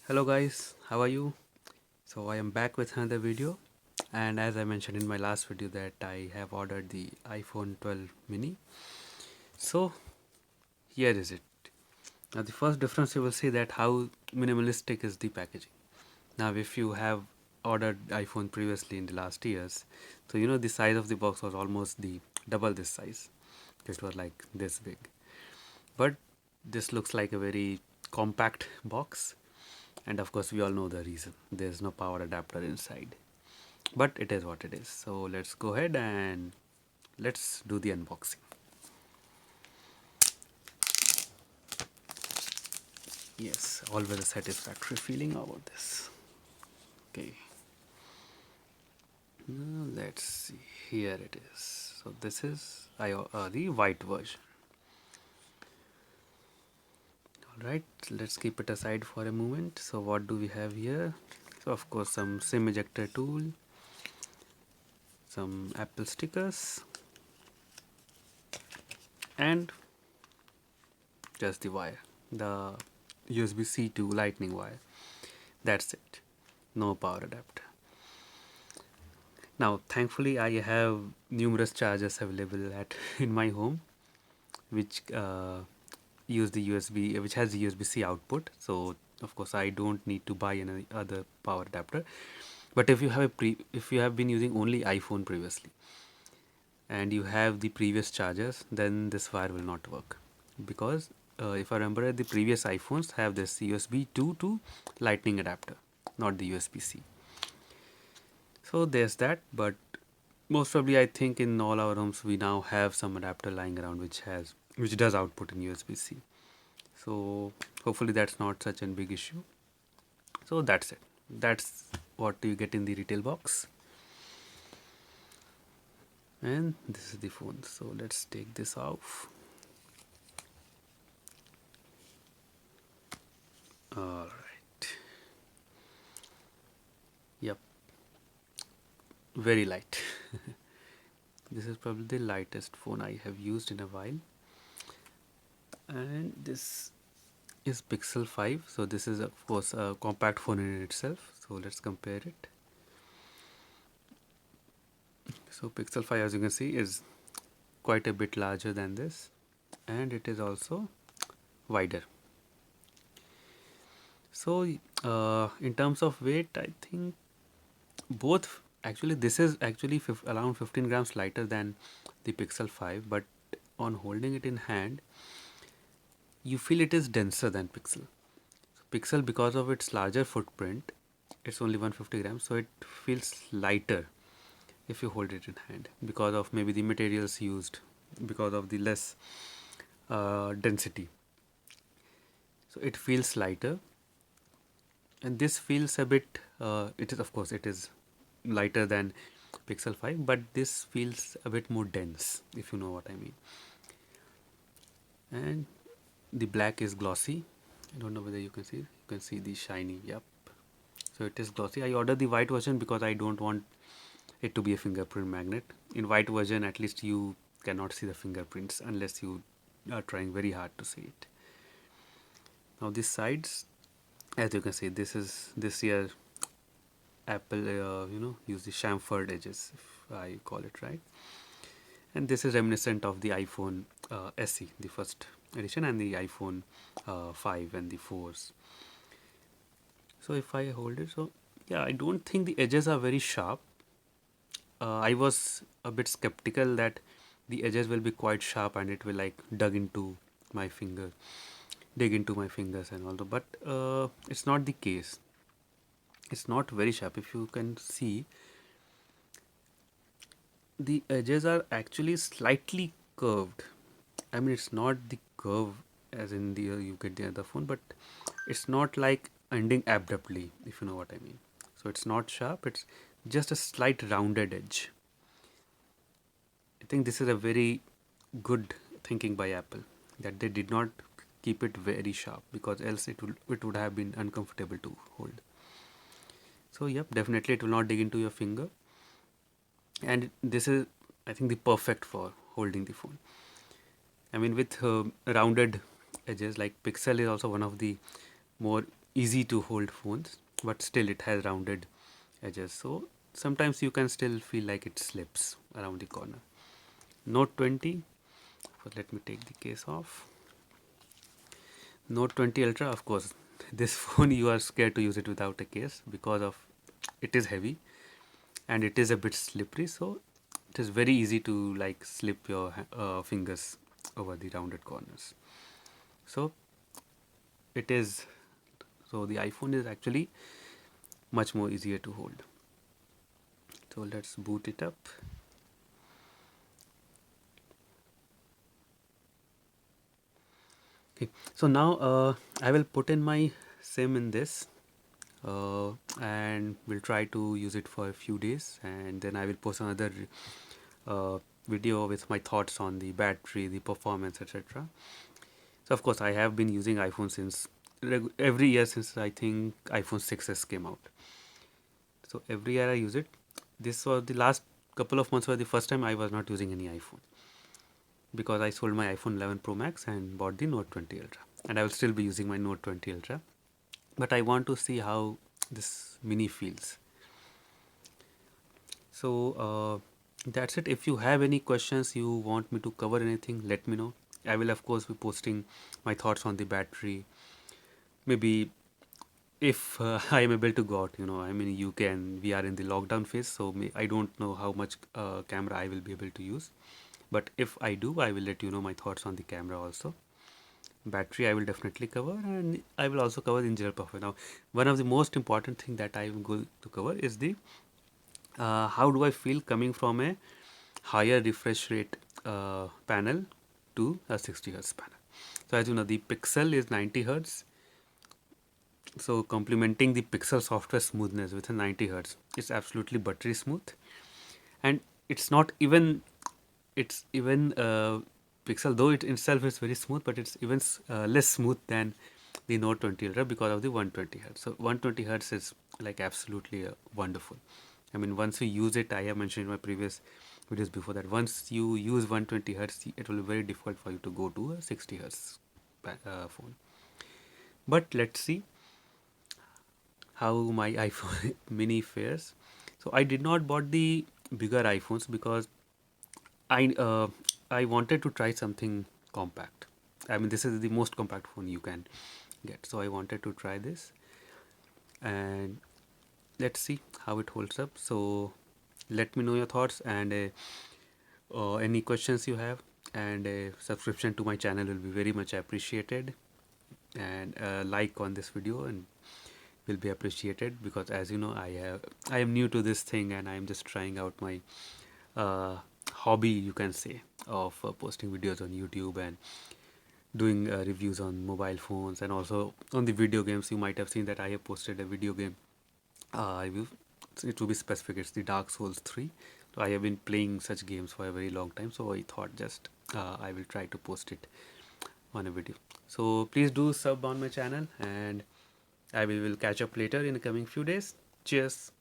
Hello guys, how are you? So I am back with another video, and as I mentioned in my last video that I have ordered the iPhone 12 mini. So here is it. Now the first difference you will see that how minimalistic is the packaging. Now if you have ordered iPhone previously in the last years, so you know the size of the box was almost the double this size. It was like this big. But this looks like a very compact box, and of course we all know the reason. There's no power adapter inside. But it is what it is. So let's go ahead and let's do the unboxing. Yes, always a satisfactory feeling about this. Okay, now let's see. Here it is. So this is the white version. All right, let's keep it aside for a moment. So what do we have here? So of course some SIM ejector tool, some Apple stickers, and just the wire, the USB-C to lightning wire. That's it. No power adapter. Now, thankfully, I have numerous chargers available at in my home, which use the USB, which has the USB-C output. So, of course, I don't need to buy any other power adapter. But if you have been using only iPhone previously, and you have the previous chargers, then this wire will not work, because if I remember, the previous iPhones have this USB 2 to Lightning adapter, not the USB-C. So there's that, but most probably I think in all our homes we now have some adapter lying around which does output in USB-C. So hopefully that's not such a big issue. So that's it. That's what you get in the retail box. And this is the phone. So let's take this off. All right. Yep. Very light. This is probably the lightest phone I have used in a while. And this is Pixel 5. So this is of course a compact phone in itself. So let's compare it. So Pixel 5, as you can see, is quite a bit larger than this, and it is also wider. So in terms of weight, I think both, actually this is actually around 15 grams lighter than the Pixel 5, but on holding it in hand you feel it is denser than Pixel. So Pixel, because of its larger footprint, it's only 150 grams, so it feels lighter if you hold it in hand, because of maybe the materials used, because of the less density. So it feels lighter, and this feels a bit it is, of course it is lighter than Pixel 5, but this feels a bit more dense, if you know what I mean. And the black is glossy. I don't know whether you can see the shiny. Yep, so it is glossy. I ordered the white version because I don't want it to be a fingerprint magnet. In white version, at least you cannot see the fingerprints unless you are trying very hard to see it. Now these sides, as you can see, this year Apple use the chamfered edges, if I call it right, and this is reminiscent of the iPhone SE, the first edition, and the iPhone 5 and the 4s. So if I hold it, so yeah, I don't think the edges are very sharp. I was a bit skeptical that the edges will be quite sharp and it will like my finger dig into my fingers and all that, but it's not the case. It's not very sharp. If you can see, the edges are actually slightly curved. I mean, it's not the curve as in the you get the other phone, but it's not like ending abruptly, if you know what I mean. So it's not sharp, it's just a slight rounded edge. I think this is a very good thinking by Apple, that they did not keep it very sharp, because else it would have been uncomfortable to hold. So yep, definitely it will not dig into your finger, and this is, I think, the perfect for holding the phone. I mean, with rounded edges, like Pixel is also one of the more easy to hold phones, but still it has rounded edges, so sometimes you can still feel like it slips around the corner. Note 20, so let me take the case off. Note 20 Ultra, of course, this phone you are scared to use it without a case because of it is heavy and it is a bit slippery, so it is very easy to like slip your fingers over the rounded corners. So it is, so the iPhone is actually much more easier to hold. So let's boot it up. Okay, so now I will put in my SIM in this and we'll try to use it for a few days, and then I will post another video with my thoughts on the battery, the performance, etc. So of course I have been using iPhone since every year since I think iPhone 6s came out. So every year I use it. This was the last couple of months were the first time I was not using any iPhone because I sold my iPhone 11 Pro Max and bought the Note 20 Ultra, and I will still be using my Note 20 Ultra. But I want to see how this mini feels. So that's it. If you have any questions, you want me to cover anything, let me know. I will of course be posting my thoughts on the battery. Maybe if I am able to go out, I'm in UK and we are in the lockdown phase, so I don't know how much camera I will be able to use. But if I do, I will let you know my thoughts on the camera also. Battery I will definitely cover, and I will also cover the general performance. Now, one of the most important thing that I am going to cover is the how do I feel coming from a higher refresh rate panel to a 60 hertz panel. So as you know, the Pixel is 90 hertz. So complementing the Pixel software smoothness with a 90 hertz, it's absolutely buttery smooth, and it's not even it's even Pixel, though it itself is very smooth, but it's even less smooth than the Note 20 Ultra because of the 120 hertz. So 120 hertz is like absolutely wonderful. I mean, once you use it, I have mentioned in my previous videos before that once you use 120 hertz, it will be very difficult for you to go to a 60 hertz phone. But let's see how my iPhone mini fares. So I did not bought the bigger iPhones because I uh, I wanted to try something compact. I mean, this is the most compact phone you can get. So I wanted to try this, and let's see how it holds up. So let me know your thoughts and any questions you have, and a subscription to my channel will be very much appreciated, and a like on this video and will be appreciated, because as you know, I am new to this thing and I am just trying out my uh, hobby, you can say, of posting videos on YouTube and doing reviews on mobile phones and also on the video games. You might have seen that I have posted a video game review. It will be specific, it's the Dark Souls 3. So I have been playing such games for a very long time, so I thought just I will try to post it on a video. So please do sub on my channel, and I will catch up later in the coming few days. Cheers.